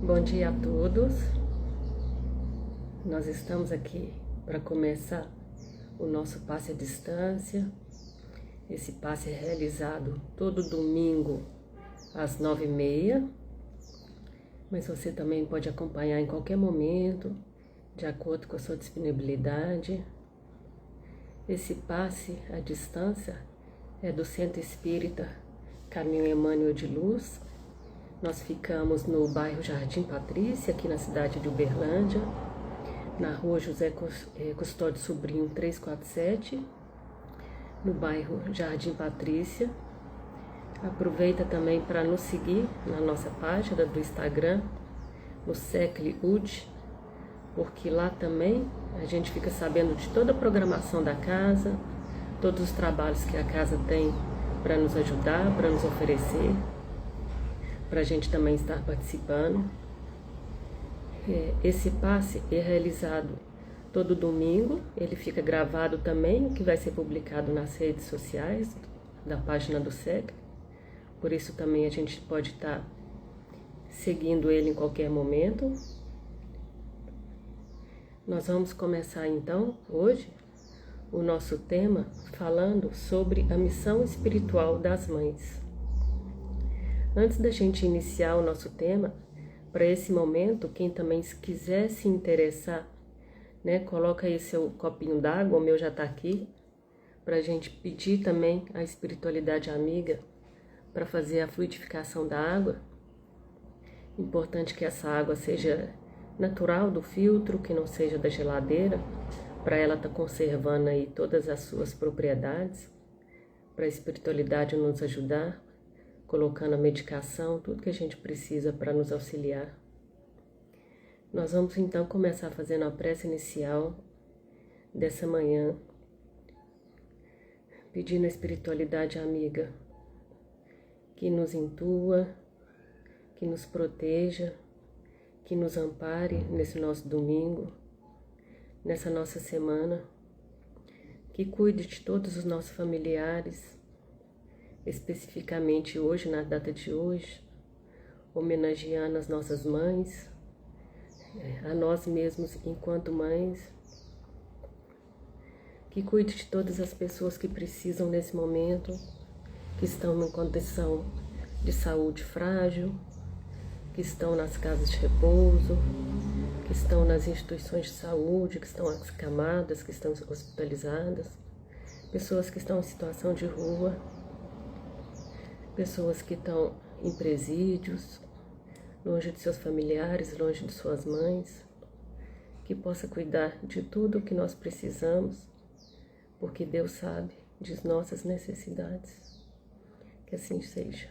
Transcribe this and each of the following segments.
Bom dia a todos. Nós estamos aqui para começar o nosso passe à distância. Esse passe é realizado todo domingo às 9h30, mas você também pode acompanhar em qualquer momento, de acordo com a sua disponibilidade. Esse passe à distância é do Centro Espírita Caminho Emmanuel de Luz. Nós ficamos no bairro Jardim Patrícia, aqui na cidade de Uberlândia, na rua José Custódio Sobrinho 347, no bairro Jardim Patrícia. Aproveita também para nos seguir na nossa página do Instagram, no SECLIUD, porque lá também a gente fica sabendo de toda a programação da casa, todos os trabalhos que a casa tem para nos ajudar, para nos oferecer, para a gente também estar participando. Esse passe é realizado todo domingo, ele fica gravado também, que vai ser publicado nas redes sociais da página do SEC, por isso também a gente pode estar seguindo ele em qualquer momento. Nós vamos começar então, hoje, o nosso tema falando sobre a missão espiritual das mães. Antes da gente iniciar o nosso tema, para esse momento, quem também quiser se interessar, coloca aí seu copinho d'água, o meu já está aqui, para a gente pedir também a espiritualidade amiga para fazer a fluidificação da água. Importante que essa água seja natural do filtro, que não seja da geladeira, para ela estar conservando aí todas as suas propriedades, para a espiritualidade nos ajudar, colocando a medicação, tudo que a gente precisa para nos auxiliar. Nós vamos então começar fazendo a prece inicial dessa manhã, pedindo a espiritualidade amiga que nos intua, que nos proteja, que nos ampare nesse nosso domingo, nessa nossa semana, que cuide de todos os nossos familiares, especificamente hoje, na data de hoje, homenageando as nossas mães, a nós mesmos enquanto mães, que cuide de todas as pessoas que precisam nesse momento, que estão em condição de saúde frágil, que estão nas casas de repouso, que estão nas instituições de saúde, que estão acamadas, que estão hospitalizadas, pessoas que estão em situação de rua, pessoas que estão em presídios, longe de seus familiares, longe de suas mães, que possa cuidar de tudo o que nós precisamos, porque Deus sabe de nossas necessidades. Que assim seja.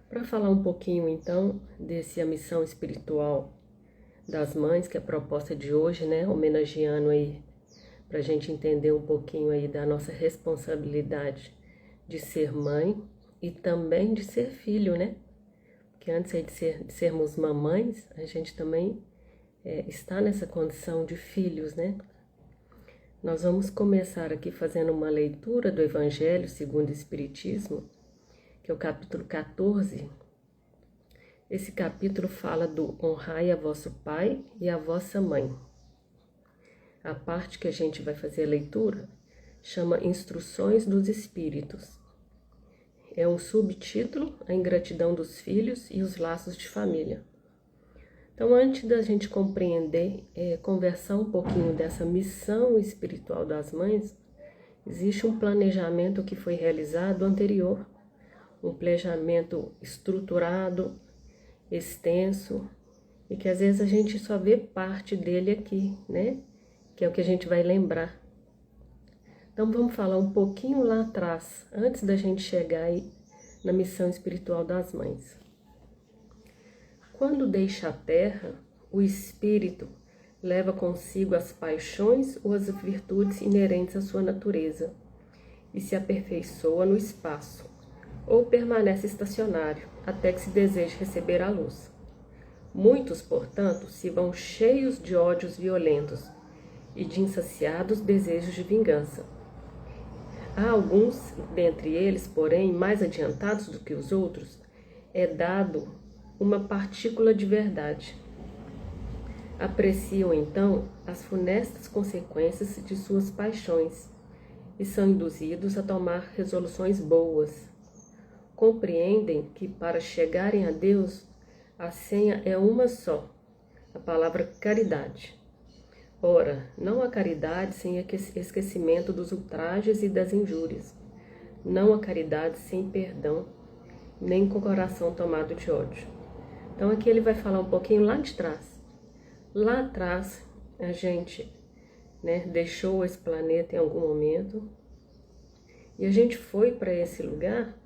Para falar um pouquinho então a missão espiritual das mães, que é a proposta de hoje, homenageando aí, para a gente entender um pouquinho aí da nossa responsabilidade de ser mãe e também de ser filho, Porque antes de sermos mamães, a gente também está nessa condição de filhos, Nós vamos começar aqui fazendo uma leitura do Evangelho segundo o Espiritismo, que é o capítulo 14. Esse capítulo fala do honrai a vosso pai e a vossa mãe. A parte que a gente vai fazer a leitura chama Instruções dos Espíritos. É um subtítulo, a ingratidão dos filhos e os laços de família. Então, antes da gente compreender, conversar um pouquinho dessa missão espiritual das mães, existe um planejamento que foi realizado anterior, um planejamento estruturado, extenso, e que às vezes a gente só vê parte dele aqui, Que é o que a gente vai lembrar. Então vamos falar um pouquinho lá atrás, antes da gente chegar aí na missão espiritual das mães. Quando deixa a terra, o espírito leva consigo as paixões ou as virtudes inerentes à sua natureza e se aperfeiçoa no espaço, ou permanece estacionário até que se deseje receber a luz. Muitos, portanto, se vão cheios de ódios violentos e de insaciados desejos de vingança. Há alguns dentre eles, porém, mais adiantados do que os outros, é dado uma partícula de verdade. Apreciam então as funestas consequências de suas paixões e são induzidos a tomar resoluções boas. Compreendem que para chegarem a Deus, a senha é uma só, a palavra caridade. Ora, não há caridade sem esquecimento dos ultrajes e das injúrias, não há caridade sem perdão, nem com o coração tomado de ódio. Então aqui ele vai falar um pouquinho lá de trás. Lá atrás, a gente deixou esse planeta em algum momento e a gente foi para esse lugar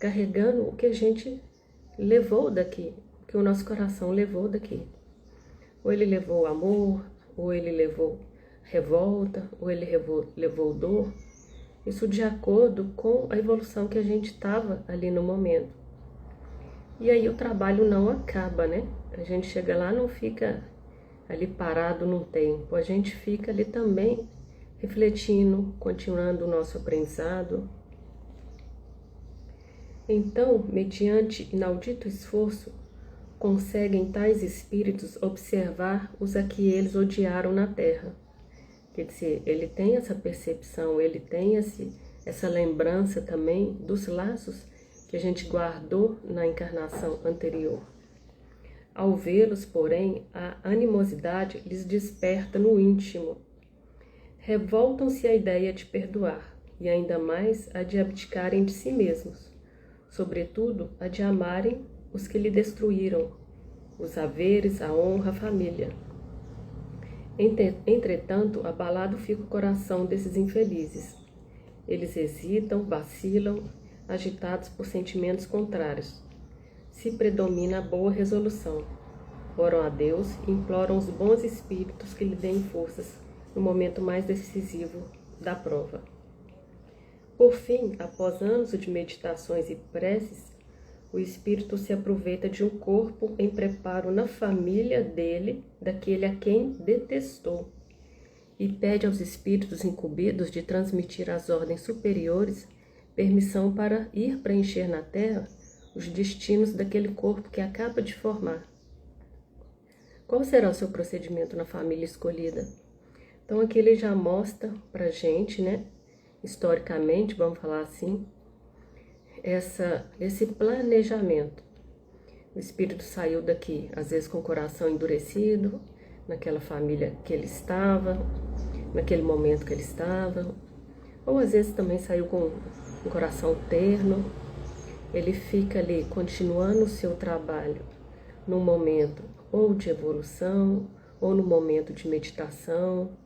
carregando o que a gente levou daqui, que o nosso coração levou daqui. Ou ele levou amor, ou ele levou revolta, ou ele levou dor. Isso de acordo com a evolução que a gente estava ali no momento. E aí o trabalho não acaba, né? A gente chega lá, não fica ali parado num tempo. A gente fica ali também refletindo, continuando o nosso aprendizado. Então, mediante inaudito esforço, conseguem tais espíritos observar os a que eles odiaram na Terra. Quer dizer, ele tem essa percepção, ele tem essa lembrança também dos laços que a gente guardou na encarnação anterior. Ao vê-los, porém, a animosidade lhes desperta no íntimo. Revoltam-se à ideia de perdoar, e ainda mais a de abdicarem de si mesmos, sobretudo a de amarem os que lhe destruíram, os haveres, a honra, a família. Entretanto, abalado fica o coração desses infelizes. Eles hesitam, vacilam, agitados por sentimentos contrários. Se predomina a boa resolução. Oram a Deus e imploram os bons espíritos que lhe deem forças no momento mais decisivo da prova. Por fim, após anos de meditações e preces, o espírito se aproveita de um corpo em preparo na família dele, daquele a quem detestou, e pede aos espíritos incumbidos de transmitir às ordens superiores permissão para ir preencher na Terra os destinos daquele corpo que acaba de formar. Qual será o seu procedimento na família escolhida? Então aqui ele já mostra pra gente, historicamente, vamos falar assim, esse planejamento. O espírito saiu daqui, às vezes com o coração endurecido, naquela família que ele estava, naquele momento que ele estava, ou às vezes também saiu com um coração terno. Ele fica ali continuando o seu trabalho num momento ou de evolução, ou no momento de meditação,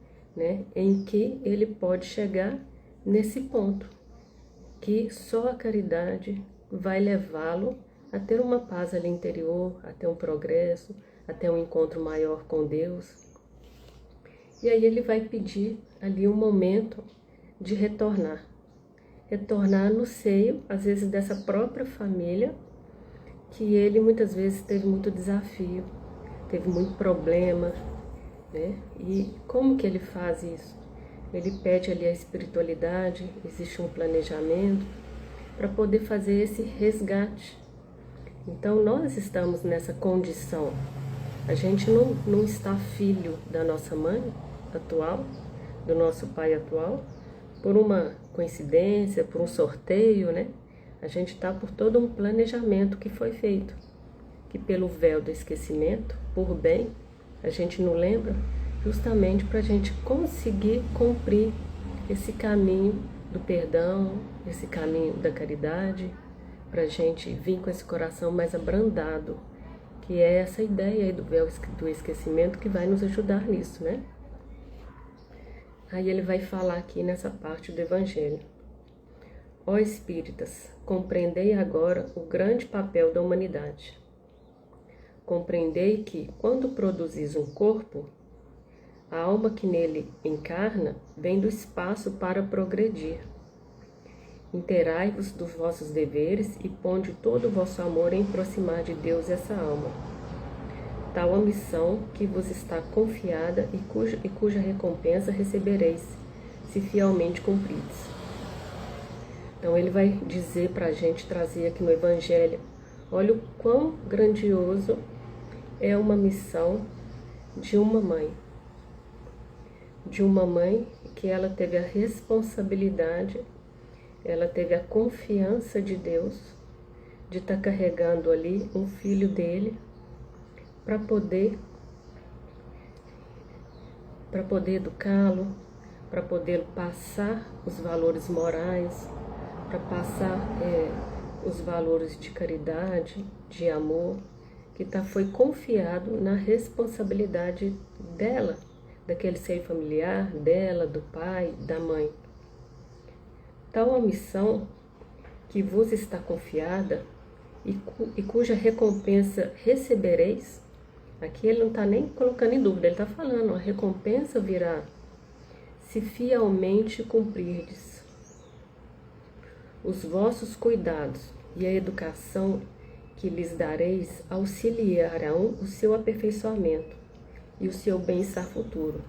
em que ele pode chegar nesse ponto, que só a caridade vai levá-lo a ter uma paz ali interior, a ter um progresso, a ter um encontro maior com Deus. E aí ele vai pedir ali um momento de retornar no seio, às vezes, dessa própria família, que ele muitas vezes teve muito desafio, teve muito problema, E como que ele faz isso? Ele pede ali a espiritualidade, existe um planejamento para poder fazer esse resgate. Então nós estamos nessa condição. A gente não está filho da nossa mãe atual, do nosso pai atual, por uma coincidência, por um sorteio, A gente está por todo um planejamento que foi feito, que pelo véu do esquecimento, por bem, a gente não lembra, justamente para a gente conseguir cumprir esse caminho do perdão, esse caminho da caridade, para a gente vir com esse coração mais abrandado, que é essa ideia aí do véu do esquecimento que vai nos ajudar nisso, Aí ele vai falar aqui nessa parte do Evangelho. Ó espíritas, compreendei agora o grande papel da humanidade. Compreendei que, quando produzis um corpo, a alma que nele encarna vem do espaço para progredir. Interai-vos dos vossos deveres e ponde todo o vosso amor em aproximar de Deus essa alma. Tal a missão que vos está confiada e cuja recompensa recebereis, se fielmente cumprides. Então ele vai dizer para a gente, trazer aqui no Evangelho, Olha o quão grandioso é uma missão de uma mãe. De uma mãe que ela teve a responsabilidade, ela teve a confiança de Deus de estar carregando ali um filho dele para poder educá-lo, para poder passar os valores morais, para passar os valores de caridade, de amor, que foi confiado na responsabilidade dela, daquele seio familiar, dela, do pai, da mãe. Tal a missão que vos está confiada e cuja recompensa recebereis. Aqui ele não está nem colocando em dúvida, ele está falando, a recompensa virá se fielmente cumprirdes. Os vossos cuidados e a educação que lhes dareis auxiliarão o seu aperfeiçoamento e o seu bem-estar futuro.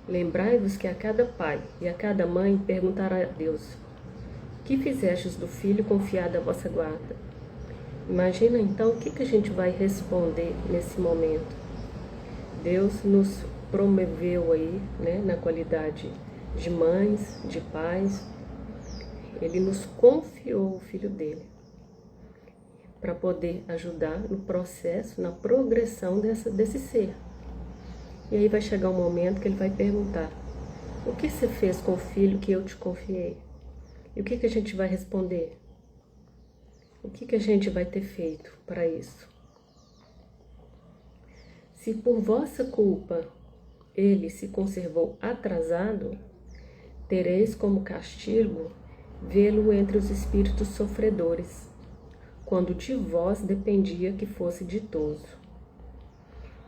Lembrai-vos que a cada pai e a cada mãe perguntará a Deus: que fizestes do filho confiado à vossa guarda? Imagina então o que a gente vai responder nesse momento. Deus nos promoveu aí, né, na qualidade de mães, de pais. Ele nos confiou o filho dele para poder ajudar no processo, na progressão desse ser. E aí vai chegar um momento que ele vai perguntar: o que você fez com o filho que eu te confiei? E o que a gente vai responder? O que a gente vai ter feito para isso? Se por vossa culpa ele se conservou atrasado, tereis como castigo vê-lo entre os espíritos sofredores, quando de vós dependia que fosse ditoso.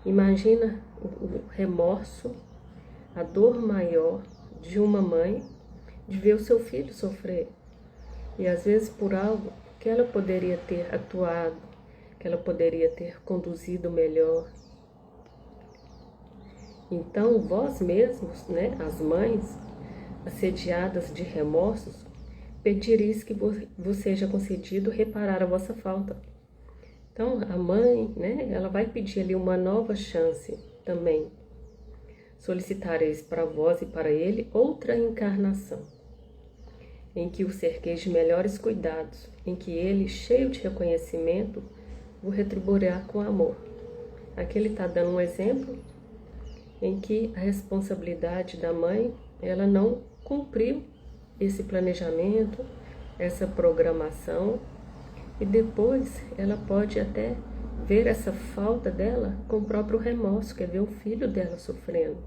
Imagina o remorso, a dor maior de uma mãe de ver o seu filho sofrer. E às vezes por algo que ela poderia ter atuado, que ela poderia ter conduzido melhor. Então, vós mesmos, né, as mães, assediadas de remorsos, pedireis que vos seja concedido reparar a vossa falta. Então, a mãe, né, ela vai pedir ali uma nova chance também. Solicitareis para vós e para ele outra encarnação, em que o cerqueis de melhores cuidados, em que ele, cheio de reconhecimento, o retribuirá com amor. Aqui ele está dando um exemplo em que a responsabilidade da mãe, ela não cumpriu esse planejamento, essa programação, e depois ela pode até ver essa falta dela com o próprio remorso, que é ver o filho dela sofrendo,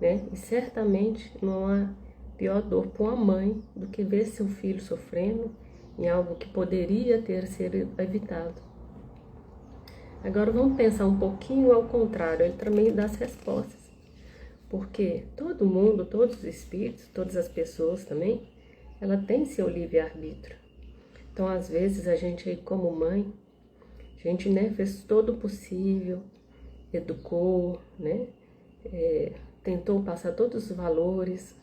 né? E certamente não há pior dor para uma mãe do que ver seu filho sofrendo em algo que poderia ter sido evitado. Agora vamos pensar um pouquinho ao contrário, ele também dá as respostas. Porque todo mundo, todos os espíritos, todas as pessoas também, ela tem seu livre-arbítrio. Então, às vezes, a gente aí como mãe, a gente, né, fez todo o possível, educou, né, tentou passar todos os valores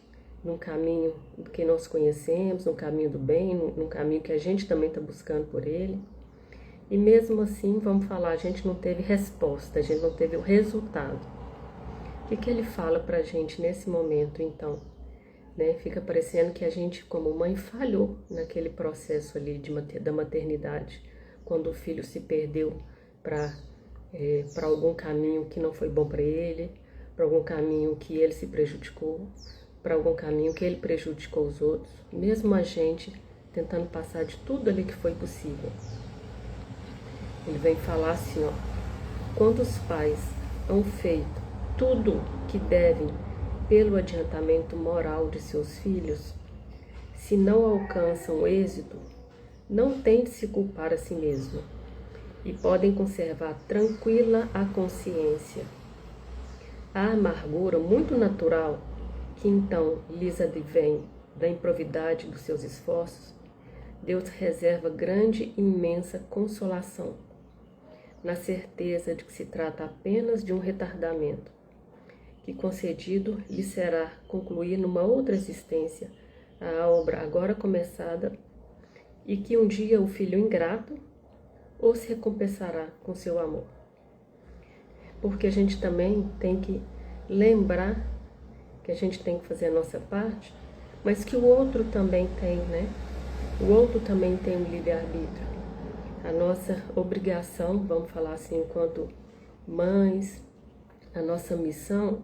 num caminho que nós conhecemos, num caminho do bem, num caminho que a gente também está buscando por ele. E mesmo assim, vamos falar, a gente não teve resposta, a gente não teve o resultado. O que ele fala pra gente nesse momento, então? Né? Fica parecendo que a gente, como mãe, falhou naquele processo ali da maternidade, quando o filho se perdeu para algum caminho que não foi bom para ele, para algum caminho que ele se prejudicou, para algum caminho que ele prejudicou os outros, mesmo a gente tentando passar de tudo ali que foi possível. Ele vem falar assim, ó: quando os pais hão feito tudo que devem pelo adiantamento moral de seus filhos, se não alcançam êxito, não tem de se culpar a si mesmo e podem conservar tranquila a consciência. A amargura muito natural que então lhes advém da improvidade dos seus esforços, Deus reserva grande e imensa consolação, na certeza de que se trata apenas de um retardamento, que concedido lhe será concluir numa outra existência a obra agora começada, e que um dia o filho ingrato ou se recompensará com seu amor? Porque a gente também tem que lembrar que a gente tem que fazer a nossa parte, mas que o outro também tem, né? O outro também tem um livre-arbítrio. A nossa obrigação, vamos falar assim, enquanto mães, a nossa missão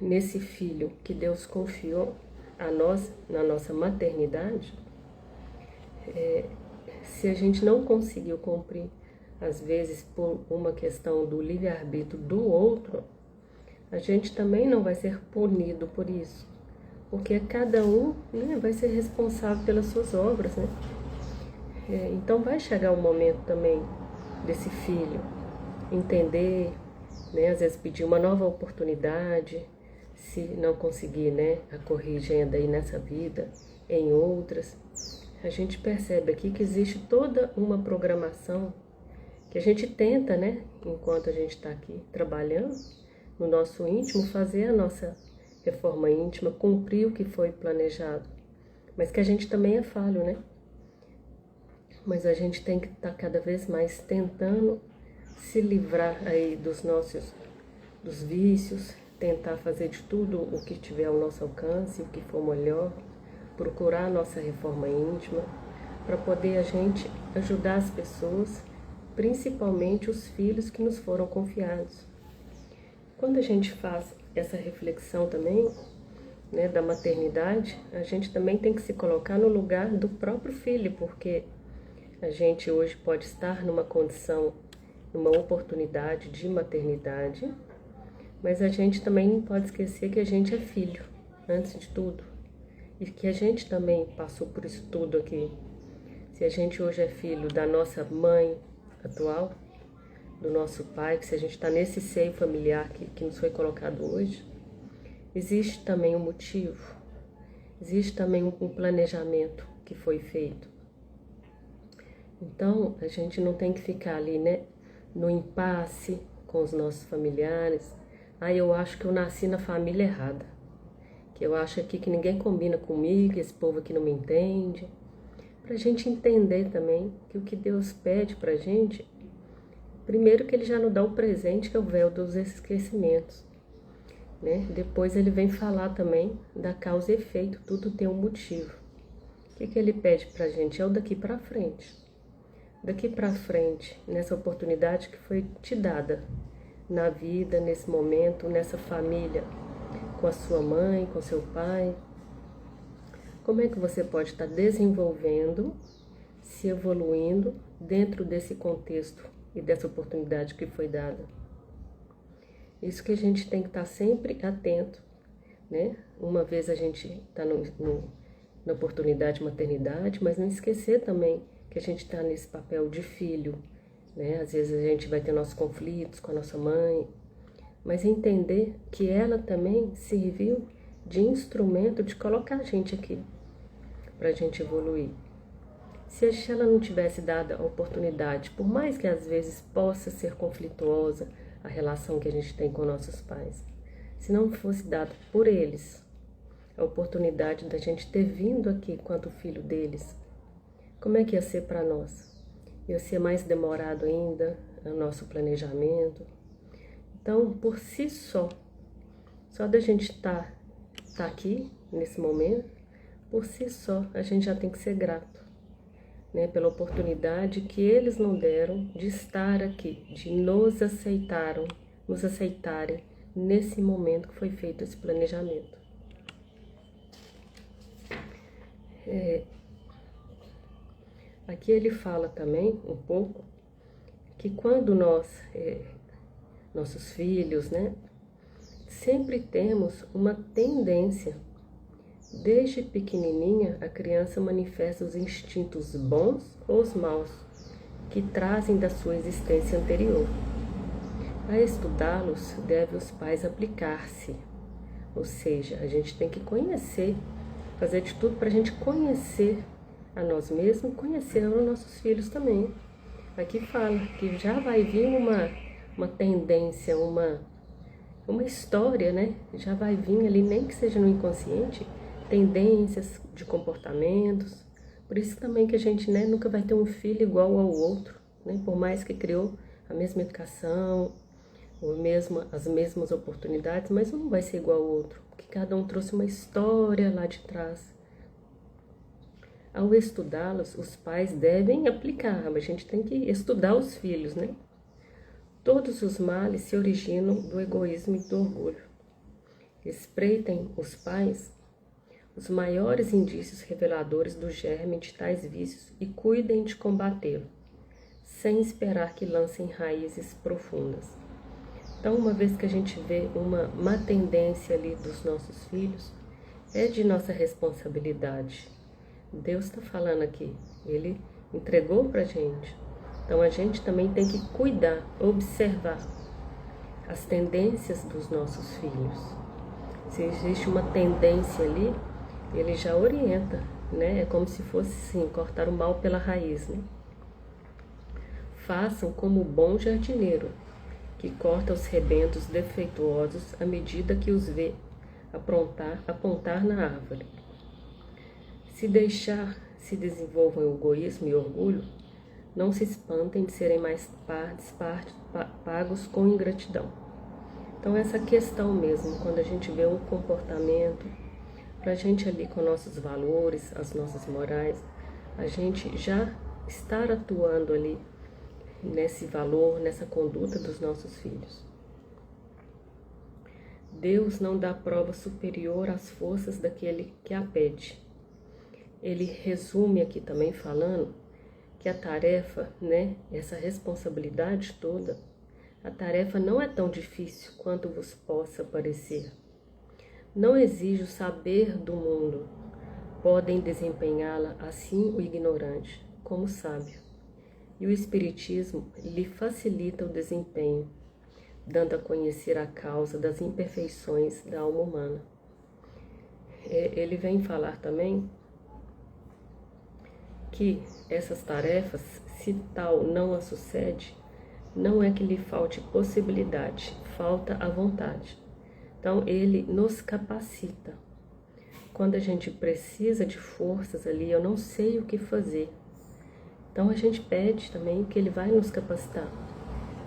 nesse filho que Deus confiou a nós, na nossa maternidade, se a gente não conseguiu cumprir, às vezes por uma questão do livre-arbítrio do outro, a gente também não vai ser punido por isso, porque cada um, né, vai ser responsável pelas suas obras, né? Então vai chegar o momento também desse filho entender, né, às vezes pedir uma nova oportunidade, se não conseguir, né, a corrigenda aí nessa vida, em outras. A gente percebe aqui que existe toda uma programação que a gente tenta, né, enquanto a gente está aqui trabalhando no nosso íntimo, fazer a nossa reforma íntima, cumprir o que foi planejado, mas que a gente também é falho, né? Mas a gente tem que estar cada vez mais tentando se livrar aí dos vícios, tentar fazer de tudo o que tiver ao nosso alcance, o que for melhor, procurar a nossa reforma íntima, para poder a gente ajudar as pessoas, principalmente os filhos que nos foram confiados. Quando a gente faz essa reflexão também, né, da maternidade, a gente também tem que se colocar no lugar do próprio filho, porque a gente hoje pode estar numa condição, numa oportunidade de maternidade, mas a gente também não pode esquecer que a gente é filho, antes de tudo, e que a gente também passou por isso tudo aqui. Se a gente hoje é filho da nossa mãe atual, do nosso pai, que se a gente está nesse seio familiar que nos foi colocado hoje, existe também um motivo, existe também um planejamento que foi feito. Então, a gente não tem que ficar ali, né, no impasse com os nossos familiares. Eu acho que eu nasci na família errada, que eu acho aqui que ninguém combina comigo, esse povo aqui não me entende. Pra gente entender também que o que Deus pede pra gente, primeiro que Ele já nos dá o presente, que é o véu dos esquecimentos, né? Depois Ele vem falar também da causa e efeito, tudo tem um motivo. O que Ele pede pra gente? É o daqui pra frente. Daqui para frente, nessa oportunidade que foi te dada na vida, nesse momento, nessa família, com a sua mãe, com seu pai, como é que você pode estar desenvolvendo, se evoluindo dentro desse contexto e dessa oportunidade que foi dada? Isso que a gente tem que estar sempre atento, né? Uma vez a gente está na oportunidade de maternidade, mas não esquecer também que a gente está nesse papel de filho, né? Às vezes a gente vai ter nossos conflitos com a nossa mãe, mas entender que ela também serviu de instrumento de colocar a gente aqui, para a gente evoluir. Se ela não tivesse dado a oportunidade, por mais que às vezes possa ser conflituosa a relação que a gente tem com nossos pais, se não fosse dado por eles a oportunidade da gente ter vindo aqui quanto filho deles, como é que ia ser para nós? Ia ser mais demorado ainda o nosso planejamento. Então, por si só da gente estar aqui nesse momento, por si só a gente já tem que ser grato, né, pela oportunidade que eles nos deram de estar aqui, de nos aceitarem nesse momento que foi feito esse planejamento. Aqui ele fala também um pouco que quando nossos filhos, né, sempre temos uma tendência, desde pequenininha a criança manifesta os instintos bons ou os maus que trazem da sua existência anterior. A estudá-los, devem os pais aplicar-se, ou seja, a gente tem que conhecer, fazer de tudo para a gente conhecer a nós mesmos, conhecer os nossos filhos também. Aqui fala que já vai vir uma tendência, uma história, né? Já vai vir ali, nem que seja no inconsciente, tendências de comportamentos. Por isso também que a gente, né, nunca vai ter um filho igual ao outro, né? Por mais que criou a mesma educação, as mesmas oportunidades, mas um não vai ser igual ao outro, porque cada um trouxe uma história lá de trás. Ao estudá-los, os pais devem aplicar, mas a gente tem que estudar os filhos, né? Todos os males se originam do egoísmo e do orgulho. Espreitem os pais os maiores indícios reveladores do germe de tais vícios e cuidem de combatê-lo, sem esperar que lancem raízes profundas. Então, uma vez que a gente vê uma má tendência ali dos nossos filhos, é de nossa responsabilidade. Deus está falando aqui, Ele entregou para a gente. Então, a gente também tem que cuidar, observar as tendências dos nossos filhos. Se existe uma tendência ali, Ele já orienta, né? É como se fosse, sim, cortar o mal pela raiz, né? Façam como o bom jardineiro, que corta os rebentos defeituosos à medida que os vê apontar na árvore. Se deixar se desenvolvam o egoísmo e o orgulho, não se espantem de serem mais pagos com ingratidão. Então, essa questão mesmo, quando a gente vê um comportamento, para a gente ali com nossos valores, as nossas morais, a gente já estar atuando ali nesse valor, nessa conduta dos nossos filhos. Deus não dá prova superior às forças daquele que a pede. Ele resume aqui também falando que a tarefa, né, essa responsabilidade toda, a tarefa não é tão difícil quanto vos possa parecer. Não exige o saber do mundo. Podem desempenhá-la assim o ignorante, como o sábio. E o Espiritismo lhe facilita o desempenho, dando a conhecer a causa das imperfeições da alma humana. Ele vem falar também que essas tarefas, se tal não a sucede, não é que lhe falte possibilidade, falta a vontade. Então, ele nos capacita. Quando a gente precisa de forças ali, eu não sei o que fazer. Então, a gente pede também que ele vai nos capacitar.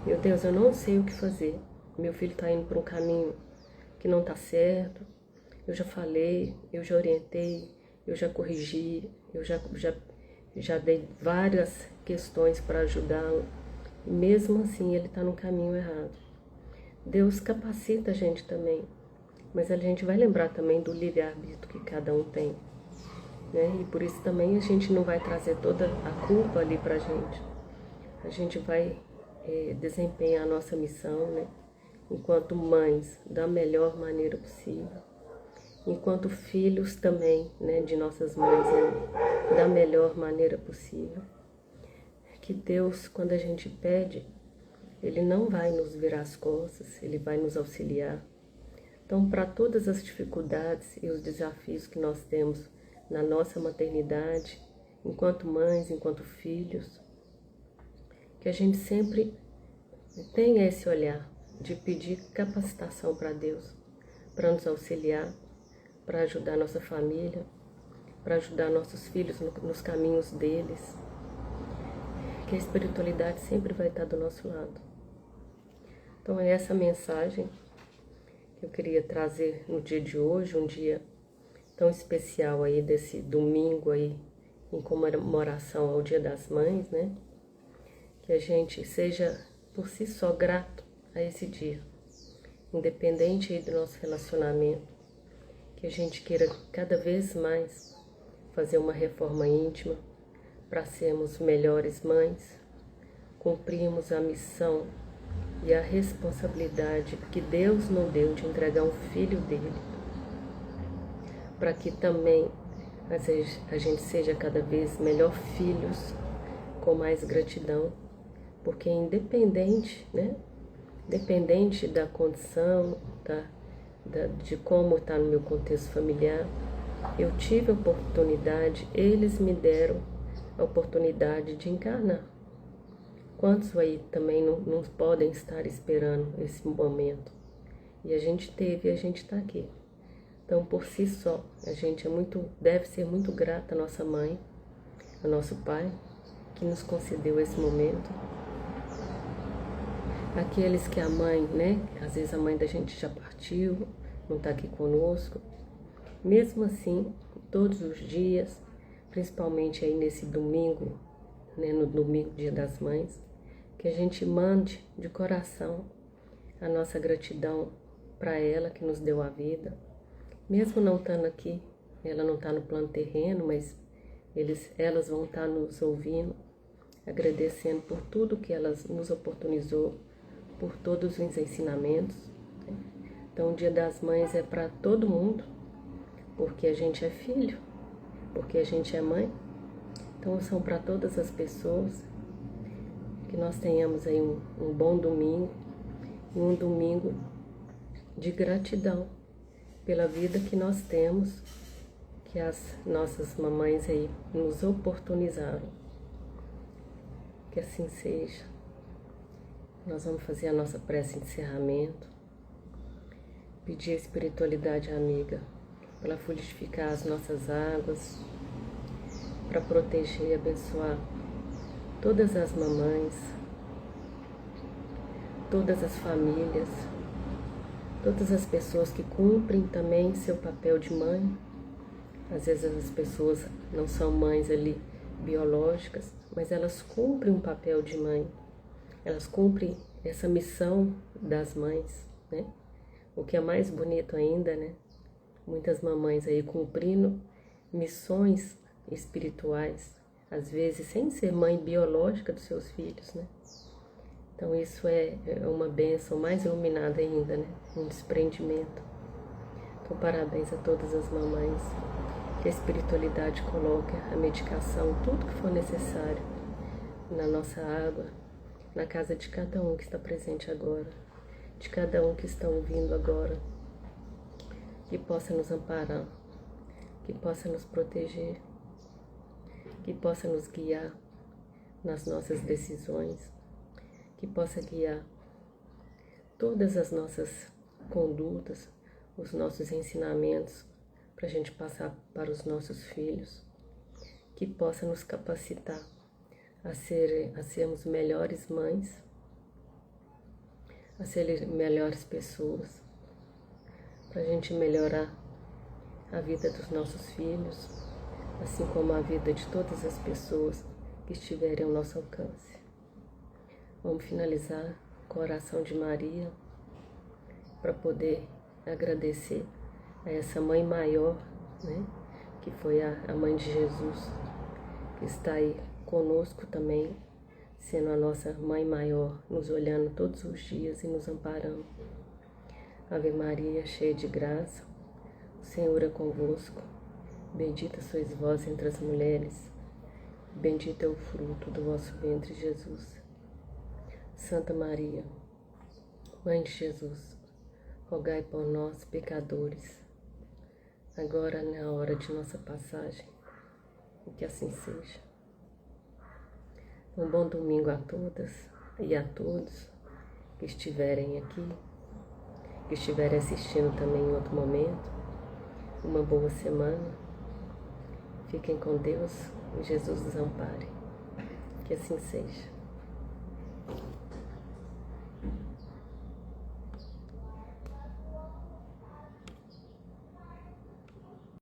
Meu Deus, eu não sei o que fazer. Meu filho está indo por um caminho que não está certo. Eu já falei, eu já orientei, eu já corrigi, eu já dei várias questões para ajudá-lo. E mesmo assim, ele está no caminho errado. Deus capacita a gente também, mas a gente vai lembrar também do livre-arbítrio que cada um tem, né? E por isso também a gente não vai trazer toda a culpa ali pra gente. A gente vai desempenhar a nossa missão, né? Enquanto mães, da melhor maneira possível. Enquanto filhos também, né? De nossas mães, da melhor maneira possível. Que Deus, quando a gente pede, Ele não vai nos virar as costas, Ele vai nos auxiliar. Então, para todas as dificuldades e os desafios que nós temos na nossa maternidade, enquanto mães, enquanto filhos, que a gente sempre tenha esse olhar de pedir capacitação para Deus, para nos auxiliar, para ajudar nossa família, para ajudar nossos filhos nos caminhos deles, que a espiritualidade sempre vai estar do nosso lado. Então é essa mensagem que eu queria trazer no dia de hoje, um dia tão especial aí, desse domingo aí, em comemoração ao Dia das Mães, né? Que a gente seja por si só grato a esse dia, independente aí do nosso relacionamento, que a gente queira cada vez mais fazer uma reforma íntima para sermos melhores mães, cumprirmos a missão e a responsabilidade que Deus nos deu de entregar um filho dele, para que também a gente seja cada vez melhor filhos, com mais gratidão, porque independente, né? Independente da condição, de como está no meu contexto familiar, eu tive a oportunidade, eles me deram a oportunidade de encarnar. Quantos aí também não podem estar esperando esse momento? E a gente teve, e a gente está aqui. Então, por si só, a gente deve ser muito grata à nossa mãe, ao nosso pai, que nos concedeu esse momento. Aqueles que a mãe, né? Às vezes a mãe da gente já partiu, não está aqui conosco. Mesmo assim, todos os dias, principalmente aí nesse domingo, né? No domingo, Dia das Mães, que a gente mande de coração a nossa gratidão para ela que nos deu a vida. Mesmo não estando aqui, ela não está no plano terreno, mas elas vão estar nos ouvindo, agradecendo por tudo que elas nos oportunizou, por todos os ensinamentos. Então, o Dia das Mães é para todo mundo, porque a gente é filho, porque a gente é mãe. Então, são para todas as pessoas. Que nós tenhamos aí um bom domingo, e um domingo de gratidão pela vida que nós temos, que as nossas mamães aí nos oportunizaram. Que assim seja. Nós vamos fazer a nossa prece de encerramento, pedir a espiritualidade amiga para ela fluidificar as nossas águas, para proteger e abençoar todas as mamães, todas as famílias, todas as pessoas que cumprem também seu papel de mãe. Às vezes as pessoas não são mães ali biológicas, mas elas cumprem um papel de mãe. Elas cumprem essa missão das mães, né? O que é mais bonito ainda, né? Muitas mamães aí cumprindo missões espirituais, às vezes sem ser mãe biológica dos seus filhos, né? Então isso é uma bênção mais iluminada ainda, né? Um desprendimento. Então parabéns a todas as mamães. Que a espiritualidade coloque a medicação, tudo que for necessário na nossa água, na casa de cada um que está presente agora, de cada um que está ouvindo agora, que possa nos amparar, que possa nos proteger, que possa nos guiar nas nossas decisões, que possa guiar todas as nossas condutas, os nossos ensinamentos, para a gente passar para os nossos filhos, que possa nos capacitar a sermos melhores mães, a serem melhores pessoas, para a gente melhorar a vida dos nossos filhos, assim como a vida de todas as pessoas que estiverem ao nosso alcance. Vamos finalizar com a oração de Maria, para poder agradecer a essa mãe maior, né, que foi a mãe de Jesus, que está aí conosco também, sendo a nossa mãe maior, nos olhando todos os dias e nos amparando. Ave Maria, cheia de graça, o Senhor é convosco, bendita sois vós entre as mulheres, bendito é o fruto do vosso ventre, Jesus. Santa Maria, Mãe de Jesus, rogai por nós, pecadores, agora na hora de nossa passagem, e que assim seja. Um bom domingo a todas e a todos que estiverem aqui, que estiverem assistindo também em outro momento. Uma boa semana. Fiquem com Deus e Jesus os ampare. Que assim seja.